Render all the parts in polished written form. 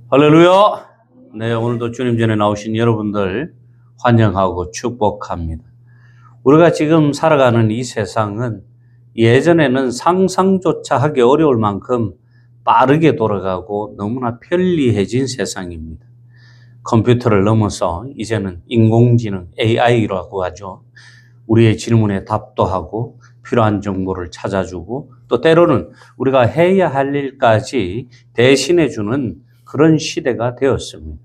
할렐루야! 네, 오늘도 주님 전에 나오신 여러분들 환영하고 축복합니다. 우리가 지금 살아가는 이 세상은 예전에는 상상조차 하기 어려울 만큼 빠르게 돌아가고 너무나 편리해진 세상입니다. 컴퓨터를 넘어서 이제는 인공지능 AI라고 하죠. 우리의 질문에 답도 하고 필요한 정보를 찾아주고 또 때로는 우리가 해야 할 일까지 대신해주는 그런 시대가 되었습니다.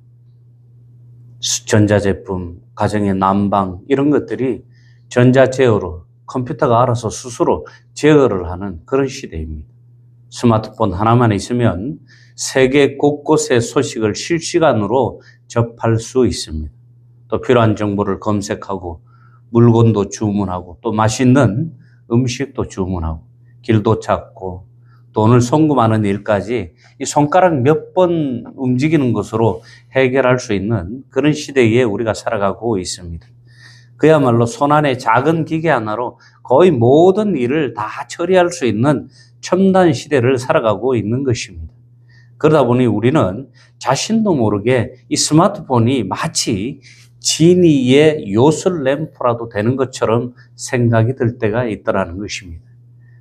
전자제품, 가정의 난방 이런 것들이 전자제어로 컴퓨터가 알아서 스스로 제어를 하는 그런 시대입니다. 스마트폰 하나만 있으면 세계 곳곳의 소식을 실시간으로 접할 수 있습니다. 또 필요한 정보를 검색하고 물건도 주문하고 또 맛있는 음식도 주문하고 길도 찾고 돈을 송금하는 일까지 이 손가락 몇 번 움직이는 것으로 해결할 수 있는 그런 시대에 우리가 살아가고 있습니다. 그야말로 손안의 작은 기계 하나로 거의 모든 일을 다 처리할 수 있는 첨단 시대를 살아가고 있는 것입니다. 그러다 보니 우리는 자신도 모르게 이 스마트폰이 마치 지니의 요술 램프라도 되는 것처럼 생각이 들 때가 있더라는 것입니다.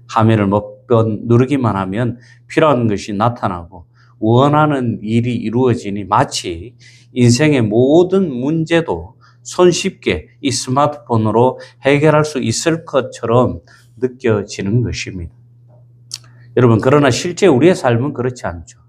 화면을 몇 번 누르기만 하면 필요한 것이 나타나고 원하는 일이 이루어지니 마치 인생의 모든 문제도 손쉽게 이 스마트폰으로 해결할 수 있을 것처럼 느껴지는 것입니다. 여러분, 그러나 실제 우리의 삶은 그렇지 않죠.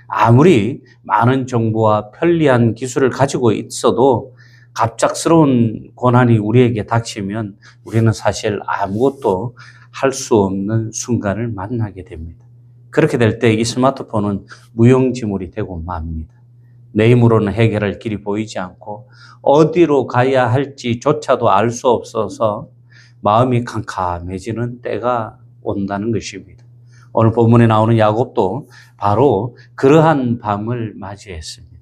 아무리 많은 정보와 편리한 기술을 가지고 있어도 갑작스러운 고난이 우리에게 닥치면 우리는 사실 아무것도 할 수 없는 순간을 만나게 됩니다. 그렇게 될 때 이 스마트폰은 무용지물이 되고 맙니다. 내 힘으로는 해결할 길이 보이지 않고 어디로 가야 할지조차도 알 수 없어서 마음이 캄캄해지는 때가 온다는 것입니다. 오늘 본문에 나오는 야곱도 바로 그러한 밤을 맞이했습니다.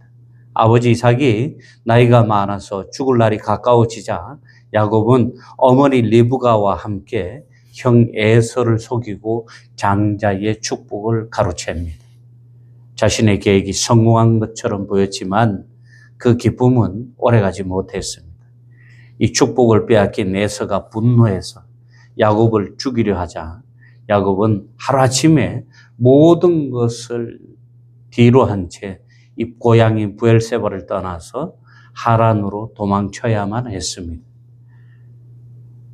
아버지 이삭이 나이가 많아서 죽을 날이 가까워지자 야곱은 어머니 리브가와 함께 형 에서를 속이고 장자의 축복을 가로챕니다. 자신의 계획이 성공한 것처럼 보였지만 그 기쁨은 오래가지 못했습니다. 이 축복을 빼앗긴 에서가 분노해서 야곱을 죽이려 하자 야곱은 하루아침에 모든 것을 뒤로 한 채 이 고향인 브엘세바를 떠나서 하란으로 도망쳐야만 했습니다.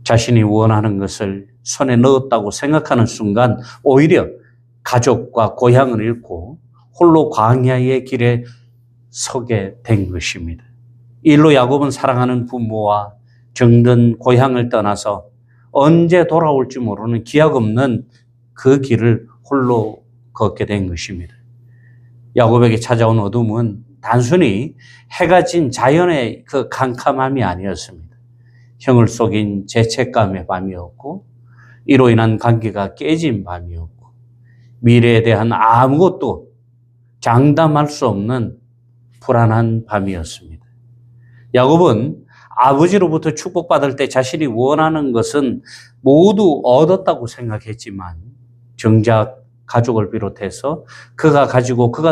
자신이 원하는 것을 손에 넣었다고 생각하는 순간 오히려 가족과 고향을 잃고 홀로 광야의 길에 서게 된 것입니다. 일로 야곱은 사랑하는 부모와 정든 고향을 떠나서 언제 돌아올지 모르는 기약 없는 그 길을 홀로 걷게 된 것입니다. 야곱에게 찾아온 어둠은 단순히 해가 진 자연의 그 캄캄함이 아니었습니다. 형을 속인 죄책감의 밤이었고 이로 인한 관계가 깨진 밤이었고 미래에 대한 아무것도 장담할 수 없는 불안한 밤이었습니다. 야곱은 아버지로부터 축복받을 때 자신이 원하는 것은 모두 얻었다고 생각했지만 정작 가족을 비롯해서 그가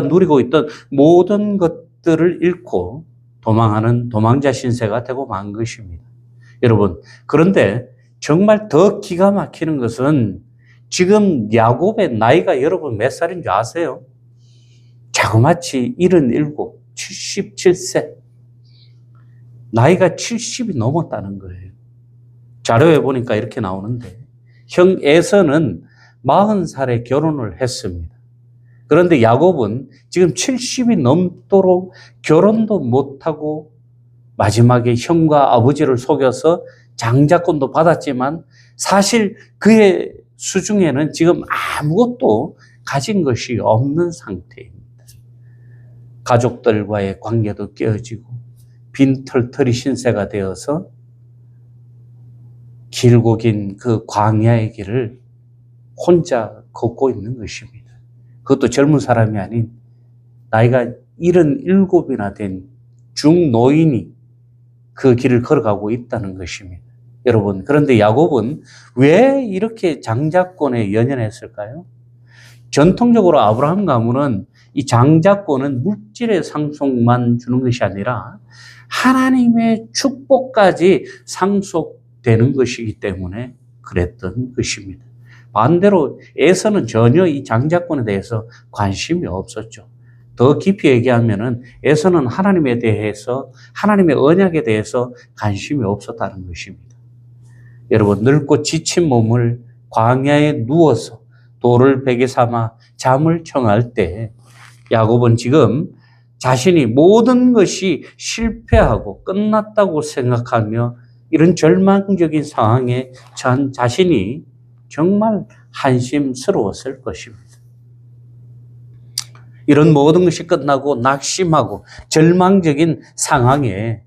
누리고 있던 모든 것들을 잃고 도망하는 도망자 신세가 되고 만 것입니다. 여러분, 그런데 정말 더 기가 막히는 것은 지금 야곱의 나이가 여러분 몇 살인 줄 아세요? 자그마치 77, 77세. 나이가 70이 넘었다는 거예요. 자료에 보니까 이렇게 나오는데 형 에서는 40살에 결혼을 했습니다. 그런데 야곱은 지금 70이 넘도록 결혼도 못하고 마지막에 형과 아버지를 속여서 장자권도 받았지만 사실 그의 수중에는 지금 아무것도 가진 것이 없는 상태입니다. 가족들과의 관계도 깨어지고 빈털터리 신세가 되어서 길고 긴 그 광야의 길을 혼자 걷고 있는 것입니다. 그것도 젊은 사람이 아닌 나이가 77이나 된 중노인이 그 길을 걸어가고 있다는 것입니다. 여러분, 그런데 야곱은 왜 이렇게 장자권에 연연했을까요? 전통적으로 아브라함 가문은 이 장자권은 물질의 상속만 주는 것이 아니라 하나님의 축복까지 상속되는 것이기 때문에 그랬던 것입니다. 반대로 에서는 전혀 이 장자권에 대해서 관심이 없었죠. 더 깊이 얘기하면은 에서는 하나님에 대해서, 하나님의 언약에 대해서 관심이 없었다는 것입니다. 여러분, 늙고 지친 몸을 광야에 누워서 돌을 베개 삼아 잠을 청할 때 야곱은 지금 자신이 모든 것이 실패하고 끝났다고 생각하며 이런 절망적인 상황에 처한 자신이 정말 한심스러웠을 것입니다. 이런 모든 것이 끝나고 낙심하고 절망적인 상황에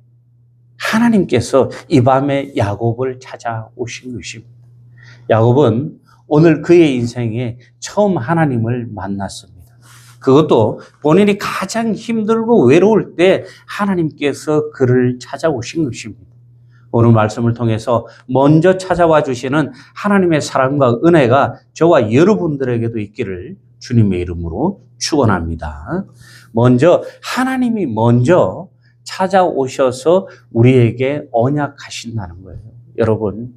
하나님께서 이 밤에 야곱을 찾아오신 것입니다. 야곱은 오늘 그의 인생에 처음 하나님을 만났습니다. 그것도 본인이 가장 힘들고 외로울 때 하나님께서 그를 찾아오신 것입니다. 오늘 말씀을 통해서 먼저 찾아와 주시는 하나님의 사랑과 은혜가 저와 여러분들에게도 있기를 주님의 이름으로 축원합니다. 먼저 하나님이 먼저 찾아오셔서 우리에게 언약하신다는 거예요. 여러분,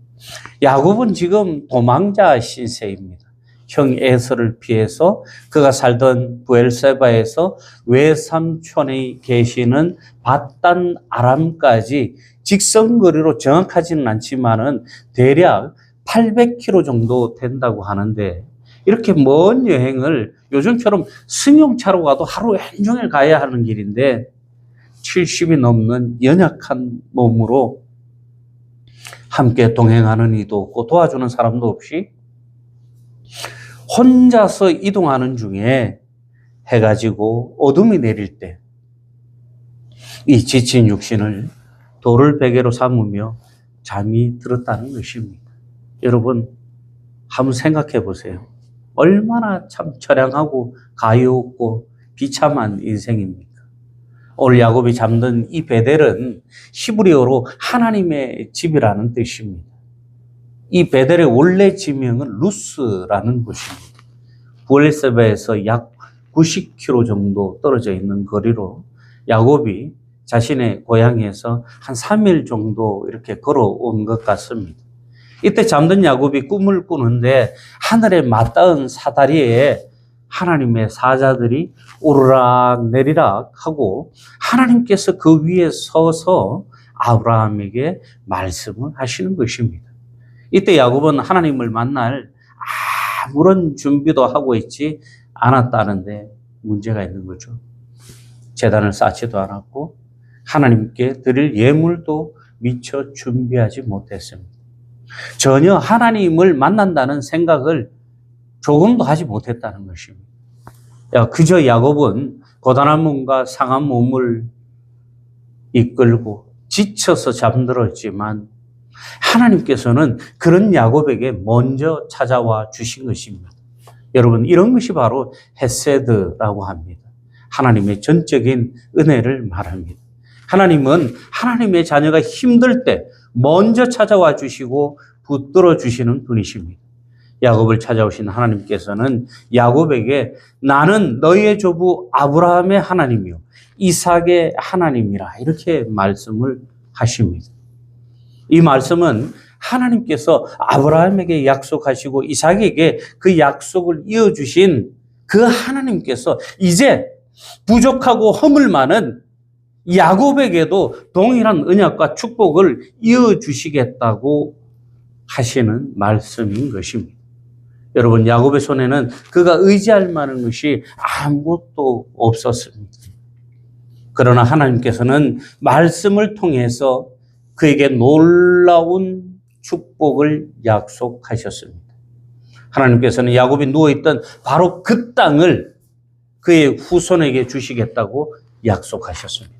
야곱은 지금 도망자 신세입니다. 형 에서를 피해서 그가 살던 브엘세바에서 외삼촌이 계시는 밧단 아람까지 직선거리로 정확하지는 않지만은 대략 800km 정도 된다고 하는데, 이렇게 먼 여행을 요즘처럼 승용차로 가도 하루 종일 가야 하는 길인데 70이 넘는 연약한 몸으로 함께 동행하는 이도 없고 도와주는 사람도 없이 혼자서 이동하는 중에 해가 지고 어둠이 내릴 때 이 지친 육신을 돌을 베개로 삼으며 잠이 들었다는 것입니다. 여러분, 한번 생각해 보세요. 얼마나 참 처량하고 가여웠고 비참한 인생입니까? 오늘 야곱이 잠든 이 베델은 히브리어로 하나님의 집이라는 뜻입니다. 이 베델의 원래 지명은 루스라는 곳입니다. 브엘세바에서 약 90km 정도 떨어져 있는 거리로 야곱이 자신의 고향에서 한 3일 정도 이렇게 걸어온 것 같습니다. 이때 잠든 야곱이 꿈을 꾸는데 하늘에 맞닿은 사다리에 하나님의 사자들이 오르락 내리락 하고 하나님께서 그 위에 서서 아브라함에게 말씀을 하시는 것입니다. 이때 야곱은 하나님을 만날 아무런 준비도 하고 있지 않았다는데 문제가 있는 거죠. 제단을 쌓지도 않았고 하나님께 드릴 예물도 미처 준비하지 못했습니다. 전혀 하나님을 만난다는 생각을 조금도 하지 못했다는 것입니다. 그저 야곱은 고단한 몸과 상한 몸을 이끌고 지쳐서 잠들었지만 하나님께서는 그런 야곱에게 먼저 찾아와 주신 것입니다. 여러분, 이런 것이 바로 헤세드라고 합니다. 하나님의 전적인 은혜를 말합니다. 하나님은 하나님의 자녀가 힘들 때 먼저 찾아와 주시고 붙들어 주시는 분이십니다. 야곱을 찾아오신 하나님께서는 야곱에게 나는 너희의 조부 아브라함의 하나님이요 이삭의 하나님이라 이렇게 말씀을 하십니다. 이 말씀은 하나님께서 아브라함에게 약속하시고 이삭에게 그 약속을 이어주신 그 하나님께서 이제 부족하고 허물 많은 야곱에게도 동일한 언약과 축복을 이어주시겠다고 하시는 말씀인 것입니다. 여러분, 야곱의 손에는 그가 의지할 만한 것이 아무것도 없었습니다. 그러나 하나님께서는 말씀을 통해서 그에게 놀라운 축복을 약속하셨습니다. 하나님께서는 야곱이 누워있던 바로 그 땅을 그의 후손에게 주시겠다고 약속하셨습니다.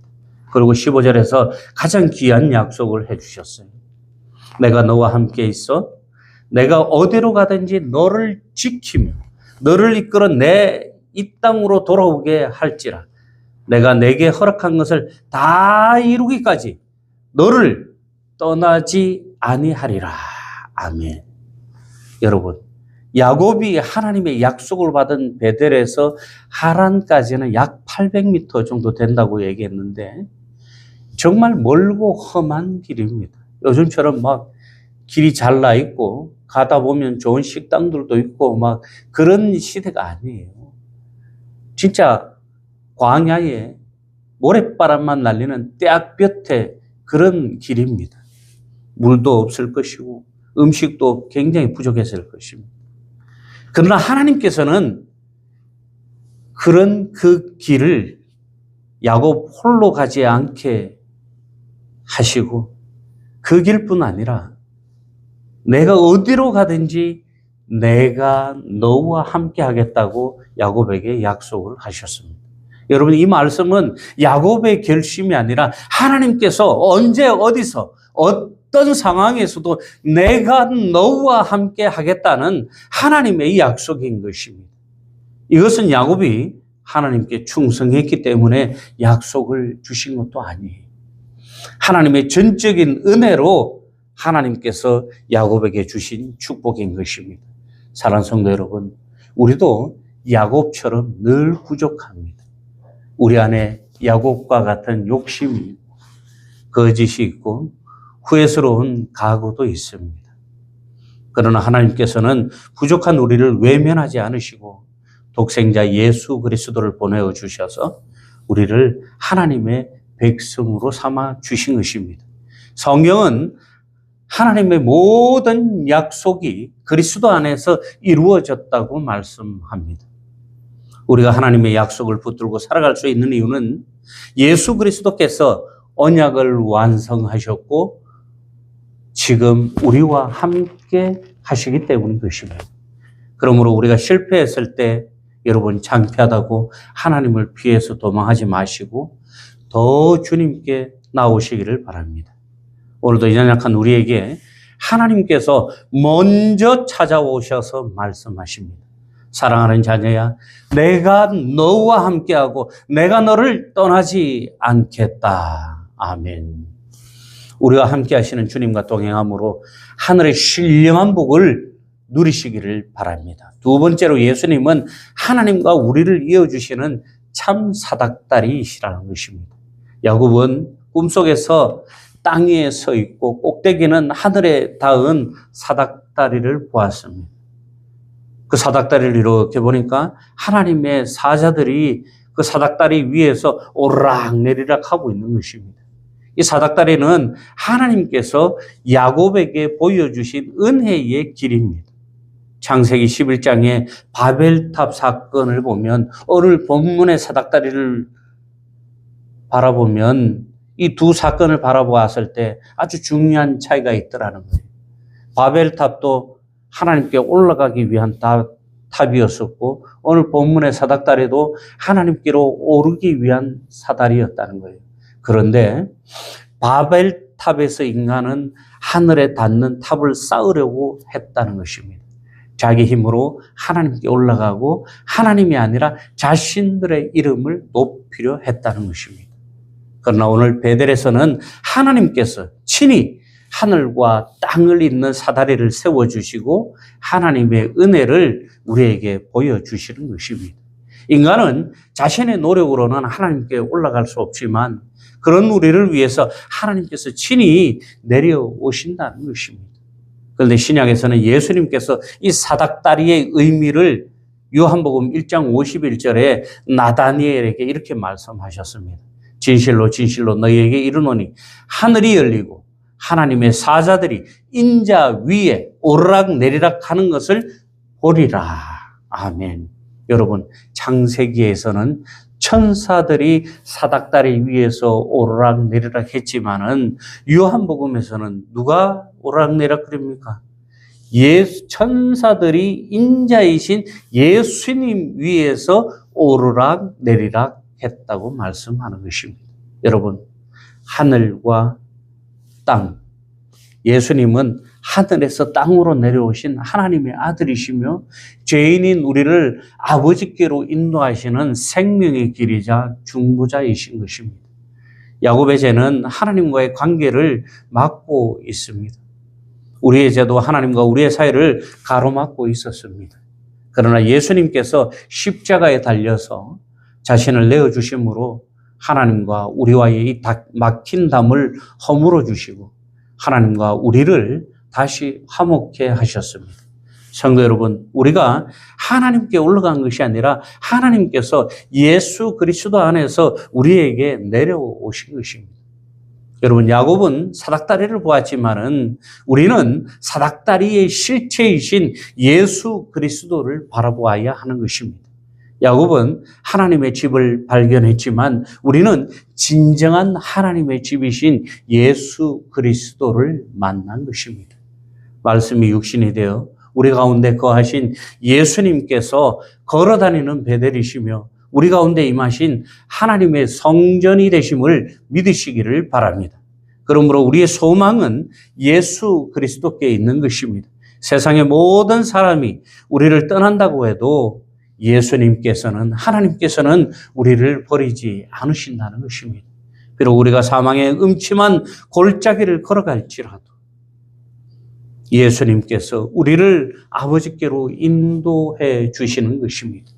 그리고 15절에서 가장 귀한 약속을 해주셨어요. 내가 너와 함께 있어 내가 어디로 가든지 너를 지키며 너를 이끌어 내 이 땅으로 돌아오게 할지라 내가 내게 허락한 것을 다 이루기까지 너를 떠나지 아니하리라. 아멘. 여러분, 야곱이 하나님의 약속을 받은 베델에서 하란까지는 약 800m 정도 된다고 얘기했는데 정말 멀고 험한 길입니다. 요즘처럼 막 길이 잘 나 있고 가다 보면 좋은 식당들도 있고 막 그런 시대가 아니에요. 진짜 광야에 모래바람만 날리는 떼약볕에 그런 길입니다. 물도 없을 것이고 음식도 굉장히 부족했을 것입니다. 그러나 하나님께서는 그런 그 길을 야곱 홀로 가지 않게 하시고 그 길뿐 아니라 내가 어디로 가든지 내가 너와 함께 하겠다고 야곱에게 약속을 하셨습니다. 여러분, 이 말씀은 야곱의 결심이 아니라 하나님께서 언제 어디서 어떤 상황에서도 내가 너와 함께 하겠다는 하나님의 약속인 것입니다. 이것은 야곱이 하나님께 충성했기 때문에 약속을 주신 것도 아니에요. 하나님의 전적인 은혜로 하나님께서 야곱에게 주신 축복인 것입니다. 사랑하는 성도 여러분, 우리도 야곱처럼 늘 부족합니다. 우리 안에 야곱과 같은 욕심이, 거짓이 있고 후회스러운 각오도 있습니다. 그러나 하나님께서는 부족한 우리를 외면하지 않으시고 독생자 예수 그리스도를 보내어 주셔서 우리를 하나님의 백성으로 삼아 주신 것입니다. 성경은 하나님의 모든 약속이 그리스도 안에서 이루어졌다고 말씀합니다. 우리가 하나님의 약속을 붙들고 살아갈 수 있는 이유는 예수 그리스도께서 언약을 완성하셨고 지금 우리와 함께 하시기 때문인 것입니다. 그러므로 우리가 실패했을 때 여러분 창피하다고 하나님을 피해서 도망하지 마시고 더 주님께 나오시기를 바랍니다. 오늘도 연약한 우리에게 하나님께서 먼저 찾아오셔서 말씀하십니다. 사랑하는 자녀야, 내가 너와 함께하고 내가 너를 떠나지 않겠다. 아멘. 우리와 함께 하시는 주님과 동행함으로 하늘의 신령한 복을 누리시기를 바랍니다. 두 번째로 예수님은 하나님과 우리를 이어주시는 참 사닥다리이시라는 것입니다. 야곱은 꿈속에서 땅 위에 서 있고 꼭대기는 하늘에 닿은 사닥다리를 보았습니다. 그 사닥다리를 이렇게 보니까 하나님의 사자들이 그 사닥다리 위에서 오르락내리락 하고 있는 것입니다. 이 사닥다리는 하나님께서 야곱에게 보여주신 은혜의 길입니다. 창세기 11장의 바벨탑 사건을 보면 오늘 본문의 사닥다리를 바라보면 이 두 사건을 바라보았을 때 아주 중요한 차이가 있더라는 거예요. 바벨탑도 하나님께 올라가기 위한 탑이었었고 오늘 본문의 사닥다리도 하나님께로 오르기 위한 사다리였다는 거예요. 그런데 바벨탑에서 인간은 하늘에 닿는 탑을 쌓으려고 했다는 것입니다. 자기 힘으로 하나님께 올라가고 하나님이 아니라 자신들의 이름을 높이려 했다는 것입니다. 그러나 오늘 베델에서는 하나님께서 친히 하늘과 땅을 잇는 사다리를 세워주시고 하나님의 은혜를 우리에게 보여주시는 것입니다. 인간은 자신의 노력으로는 하나님께 올라갈 수 없지만 그런 우리를 위해서 하나님께서 친히 내려오신다는 것입니다. 그런데 신약에서는 예수님께서 이 사닥다리의 의미를 요한복음 1장 51절에 나다니엘에게 이렇게 말씀하셨습니다. 진실로 진실로 너희에게 이르노니 하늘이 열리고 하나님의 사자들이 인자 위에 오르락내리락 하는 것을 보리라. 아멘. 여러분, 창세기에서는 천사들이 사닥다리 위에서 오르락내리락 했지만은 요한복음에서는 누가 오르락내리락 그럽니까? 천사들이 인자이신 예수님 위에서 오르락내리락 했다고 말씀하는 것입니다. 여러분, 하늘과 땅, 예수님은 하늘에서 땅으로 내려오신 하나님의 아들이시며 죄인인 우리를 아버지께로 인도하시는 생명의 길이자 중보자이신 것입니다. 야곱의 죄는 하나님과의 관계를 막고 있습니다. 우리의 죄도 하나님과 우리의 사이를 가로막고 있었습니다. 그러나 예수님께서 십자가에 달려서 자신을 내어주심으로 하나님과 우리와의 이 막힌 담을 허물어 주시고 하나님과 우리를 다시 화목해 하셨습니다. 성도 여러분, 우리가 하나님께 올라간 것이 아니라 하나님께서 예수 그리스도 안에서 우리에게 내려오신 것입니다. 여러분, 야곱은 사닥다리를 보았지만은 우리는 사닥다리의 실체이신 예수 그리스도를 바라보아야 하는 것입니다. 야곱은 하나님의 집을 발견했지만 우리는 진정한 하나님의 집이신 예수 그리스도를 만난 것입니다. 말씀이 육신이 되어 우리 가운데 거하신 예수님께서 걸어다니는 베델이시며 우리 가운데 임하신 하나님의 성전이 되심을 믿으시기를 바랍니다. 그러므로 우리의 소망은 예수 그리스도께 있는 것입니다. 세상의 모든 사람이 우리를 떠난다고 해도 예수님께서는, 하나님께서는 우리를 버리지 않으신다는 것입니다. 비록 우리가 사망의 음침한 골짜기를 걸어갈지라도 예수님께서 우리를 아버지께로 인도해 주시는 것입니다.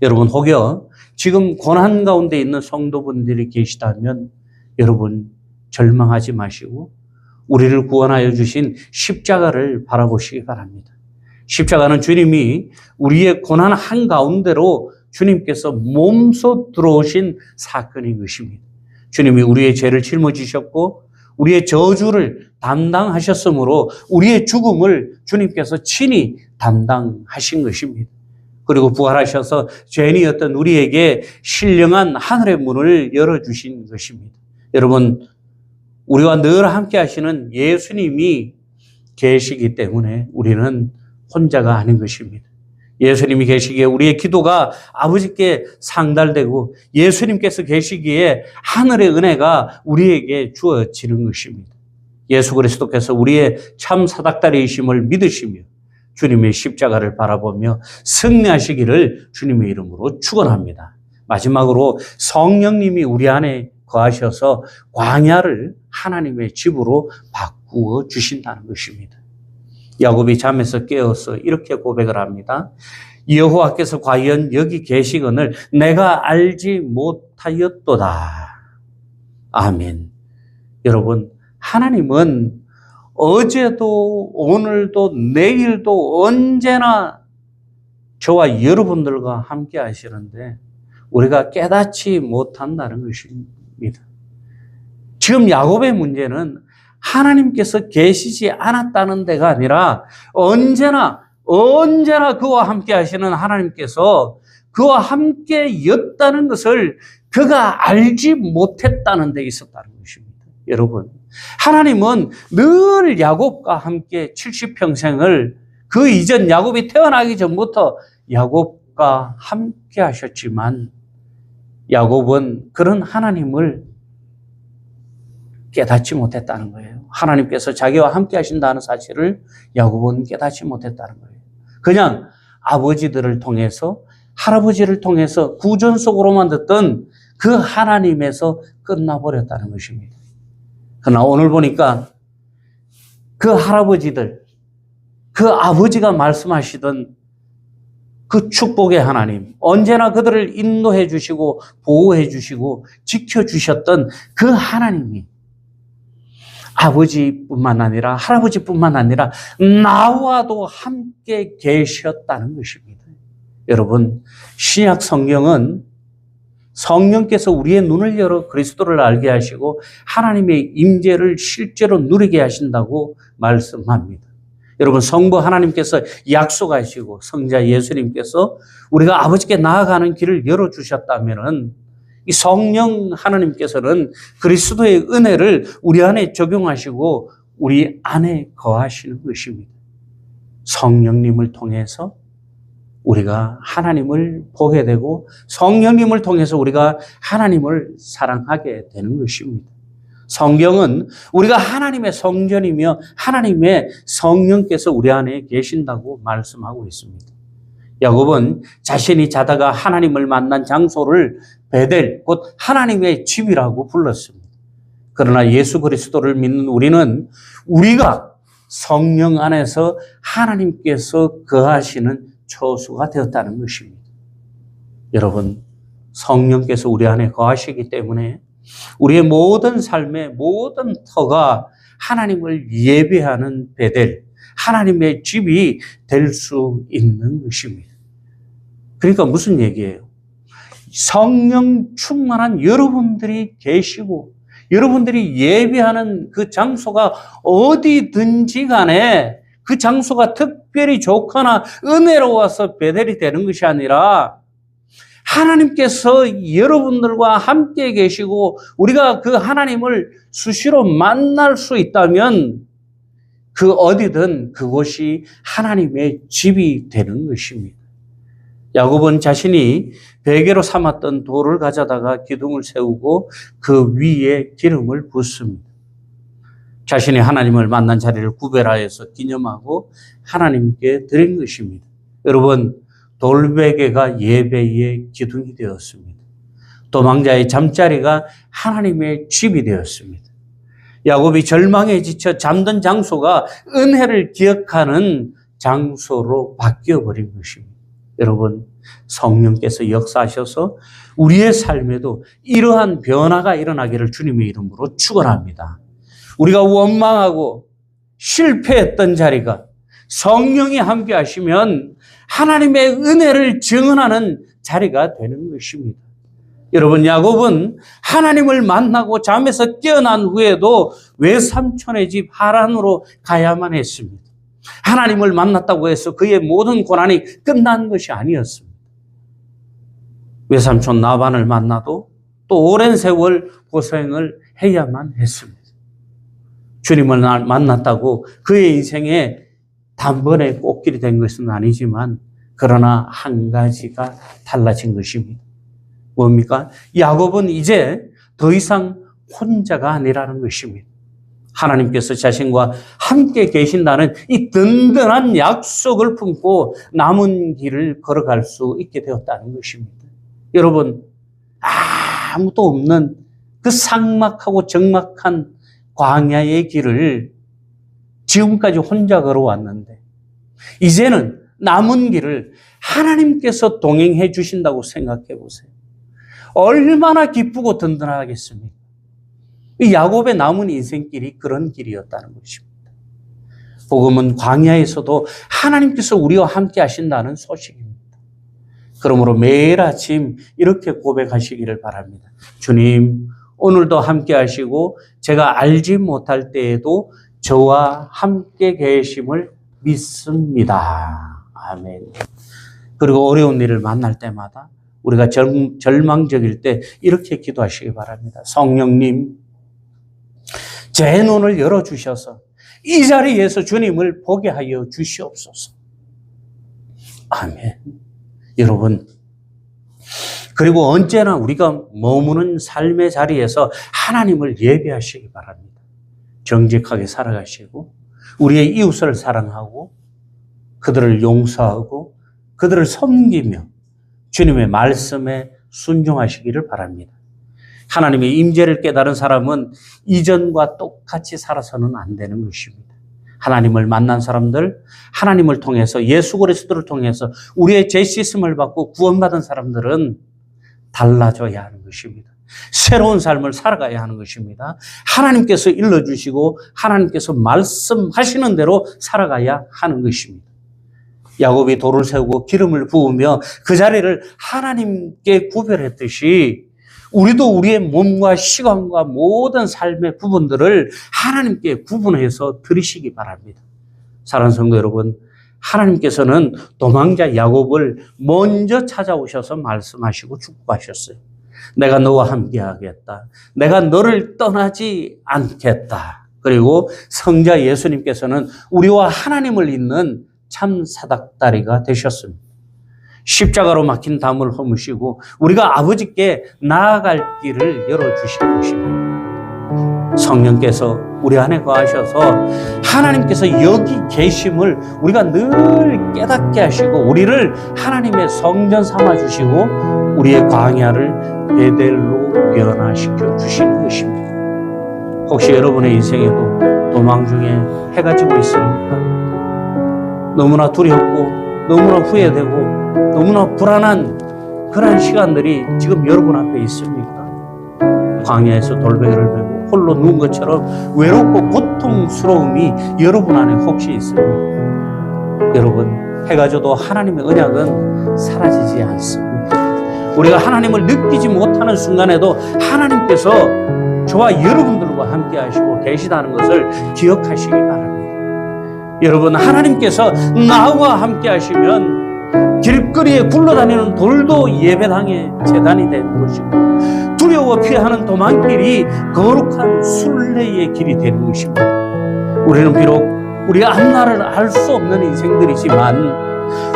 여러분, 혹여 지금 고난 가운데 있는 성도분들이 계시다면 여러분 절망하지 마시고 우리를 구원하여 주신 십자가를 바라보시기 바랍니다. 십자가는 주님이 우리의 고난 한가운데로 주님께서 몸소 들어오신 사건인 것입니다. 주님이 우리의 죄를 짊어지셨고 우리의 저주를 담당하셨으므로 우리의 죽음을 주님께서 친히 담당하신 것입니다. 그리고 부활하셔서 죄인이었던 우리에게 신령한 하늘의 문을 열어주신 것입니다. 여러분, 우리와 늘 함께 하시는 예수님이 계시기 때문에 우리는 혼자가 아닌 것입니다. 예수님이 계시기에 우리의 기도가 아버지께 상달되고 예수님께서 계시기에 하늘의 은혜가 우리에게 주어지는 것입니다. 예수 그리스도께서 우리의 참 사닥다리이심을 믿으시며 주님의 십자가를 바라보며 승리하시기를 주님의 이름으로 축원합니다. 마지막으로 성령님이 우리 안에 거하셔서 광야를 하나님의 집으로 바꾸어 주신다는 것입니다. 야곱이 잠에서 깨어서 이렇게 고백을 합니다. 여호와께서 과연 여기 계시거늘 내가 알지 못하였도다. 아멘. 여러분, 하나님은 어제도 오늘도 내일도 언제나 저와 여러분들과 함께 하시는데 우리가 깨닫지 못한다는 것입니다. 지금 야곱의 문제는 하나님께서 계시지 않았다는 데가 아니라 언제나 그와 함께 하시는 하나님께서 그와 함께 였다는 것을 그가 알지 못했다는 데 있었다는 것입니다. 여러분, 하나님은 늘 야곱과 함께 70평생을 그 이전 야곱이 태어나기 전부터 야곱과 함께 하셨지만 야곱은 그런 하나님을 깨닫지 못했다는 거예요. 하나님께서 자기와 함께 하신다는 사실을 야곱은 깨닫지 못했다는 거예요. 그냥 아버지들을 통해서 할아버지를 통해서 구전 속으로만 듣던 그 하나님에서 끝나버렸다는 것입니다. 그러나 오늘 보니까 그 할아버지들, 그 아버지가 말씀하시던 그 축복의 하나님, 언제나 그들을 인도해 주시고 보호해 주시고 지켜주셨던 그 하나님이 아버지뿐만 아니라 할아버지뿐만 아니라 나와도 함께 계셨다는 것입니다. 여러분, 신약 성경은 성령께서 우리의 눈을 열어 그리스도를 알게 하시고 하나님의 임재를 실제로 누리게 하신다고 말씀합니다. 여러분, 성부 하나님께서 약속하시고 성자 예수님께서 우리가 아버지께 나아가는 길을 열어주셨다면은 이 성령 하나님께서는 그리스도의 은혜를 우리 안에 적용하시고 우리 안에 거하시는 것입니다. 성령님을 통해서 우리가 하나님을 보게 되고 성령님을 통해서 우리가 하나님을 사랑하게 되는 것입니다. 성경은 우리가 하나님의 성전이며 하나님의 성령께서 우리 안에 계신다고 말씀하고 있습니다. 야곱은 자신이 자다가 하나님을 만난 장소를 베델, 곧 하나님의 집이라고 불렀습니다. 그러나 예수 그리스도를 믿는 우리는 우리가 성령 안에서 하나님께서 거하시는 처소가 되었다는 것입니다. 여러분, 성령께서 우리 안에 거하시기 때문에 우리의 모든 삶의 모든 터가 하나님을 예배하는 베델, 하나님의 집이 될 수 있는 것입니다. 그러니까 무슨 얘기예요? 성령 충만한 여러분들이 계시고 여러분들이 예배하는 그 장소가 어디든지 간에 그 장소가 특별히 좋거나 은혜로워서 베델이 되는 것이 아니라 하나님께서 여러분들과 함께 계시고 우리가 그 하나님을 수시로 만날 수 있다면 그 어디든 그곳이 하나님의 집이 되는 것입니다. 야곱은 자신이 베개로 삼았던 돌을 가져다가 기둥을 세우고 그 위에 기름을 붓습니다. 자신이 하나님을 만난 자리를 구별하여서 기념하고 하나님께 드린 것입니다. 여러분, 돌베개가 예배의 기둥이 되었습니다. 도망자의 잠자리가 하나님의 집이 되었습니다. 야곱이 절망에 지쳐 잠든 장소가 은혜를 기억하는 장소로 바뀌어버린 것입니다. 여러분, 성령께서 역사하셔서 우리의 삶에도 이러한 변화가 일어나기를 주님의 이름으로 축원합니다. 우리가 원망하고 실패했던 자리가 성령이 함께 하시면 하나님의 은혜를 증언하는 자리가 되는 것입니다. 여러분, 야곱은 하나님을 만나고 잠에서 깨어난 후에도 외삼촌의 집 하란으로 가야만 했습니다. 하나님을 만났다고 해서 그의 모든 고난이 끝난 것이 아니었습니다. 외삼촌 나반을 만나도 또 오랜 세월 고생을 해야만 했습니다. 주님을 만났다고 그의 인생에 단번에 꽃길이 된 것은 아니지만 그러나 한 가지가 달라진 것입니다. 뭡니까? 야곱은 이제 더 이상 혼자가 아니라는 것입니다. 하나님께서 자신과 함께 계신다는 이 든든한 약속을 품고 남은 길을 걸어갈 수 있게 되었다는 것입니다. 여러분, 아무도 없는 그 삭막하고 적막한 광야의 길을 지금까지 혼자 걸어왔는데 이제는 남은 길을 하나님께서 동행해 주신다고 생각해 보세요. 얼마나 기쁘고 든든하겠습니까? 이 야곱의 남은 인생길이 그런 길이었다는 것입니다. 복음은 광야에서도 하나님께서 우리와 함께 하신다는 소식입니다. 그러므로 매일 아침 이렇게 고백하시기를 바랍니다. 주님, 오늘도 함께 하시고 제가 알지 못할 때에도 저와 함께 계심을 믿습니다. 아멘. 그리고 어려운 일을 만날 때마다 우리가 절망적일 때 이렇게 기도하시기 바랍니다. 성령님, 제 눈을 열어주셔서 이 자리에서 주님을 보게 하여 주시옵소서. 아멘. 여러분, 그리고 언제나 우리가 머무는 삶의 자리에서 하나님을 예배하시기 바랍니다. 정직하게 살아가시고 우리의 이웃을 사랑하고 그들을 용서하고 그들을 섬기며 주님의 말씀에 순종하시기를 바랍니다. 하나님의 임재를 깨달은 사람은 이전과 똑같이 살아서는 안 되는 것입니다. 하나님을 만난 사람들, 하나님을 통해서 예수 그리스도를 통해서 우리의 죄 씻음을 받고 구원받은 사람들은 달라져야 하는 것입니다. 새로운 삶을 살아가야 하는 것입니다. 하나님께서 일러주시고 하나님께서 말씀하시는 대로 살아가야 하는 것입니다. 야곱이 돌을 세우고 기름을 부으며 그 자리를 하나님께 구별했듯이 우리도 우리의 몸과 시간과 모든 삶의 부분들을 하나님께 구분해서 드리시기 바랍니다. 사랑하는 성도 여러분, 하나님께서는 도망자 야곱을 먼저 찾아오셔서 말씀하시고 축복하셨어요. 내가 너와 함께 하겠다. 내가 너를 떠나지 않겠다. 그리고 성자 예수님께서는 우리와 하나님을 잇는 참 사닥다리가 되셨습니다. 십자가로 막힌 담을 허무시고 우리가 아버지께 나아갈 길을 열어주신 것입니다. 성령께서 우리 안에 거하셔서 하나님께서 여기 계심을 우리가 늘 깨닫게 하시고 우리를 하나님의 성전 삼아주시고 우리의 광야를 베델로 변화시켜 주시는 것입니다. 혹시 여러분의 인생에도 도망 중에 해가 지고 있습니까? 너무나 두렵고 너무나 후회되고 너무나 불안한 그러한 시간들이 지금 여러분 앞에 있습니까? 광야에서 돌베개를 메고 홀로 누운 것처럼 외롭고 고통스러움이 여러분 안에 혹시 있습니까? 여러분, 해가 져도 하나님의 언약은 사라지지 않습니다. 우리가 하나님을 느끼지 못하는 순간에도 하나님께서 저와 여러분들과 함께 하시고 계시다는 것을 기억하시기 바랍니다. 여러분, 하나님께서 나와 함께 하시면 길거리에 굴러다니는 돌도 예배당의 제단이 되는 것이고 두려워 피하는 도망길이 거룩한 순례의 길이 되는 것입니다. 우리는 비록 우리 앞날을 알 수 없는 인생들이지만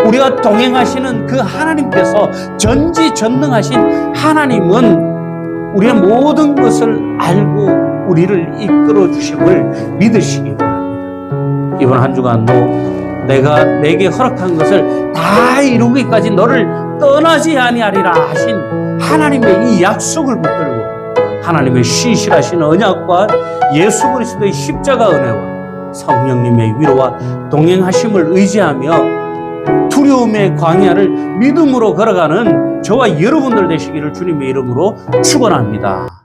우리가 동행하시는 그 하나님께서 전지전능하신 하나님은 우리의 모든 것을 알고 우리를 이끌어 주심을 믿으시기 바랍니다. 이번 한 주간도 내가 내게 허락한 것을 다 이루기까지 너를 떠나지 아니하리라 하신 하나님의 이 약속을 붙들고 하나님의 신실하신 언약과 예수 그리스도의 십자가 은혜와 성령님의 위로와 동행하심을 의지하며 두려움의 광야를 믿음으로 걸어가는 저와 여러분들 되시기를 주님의 이름으로 축원합니다.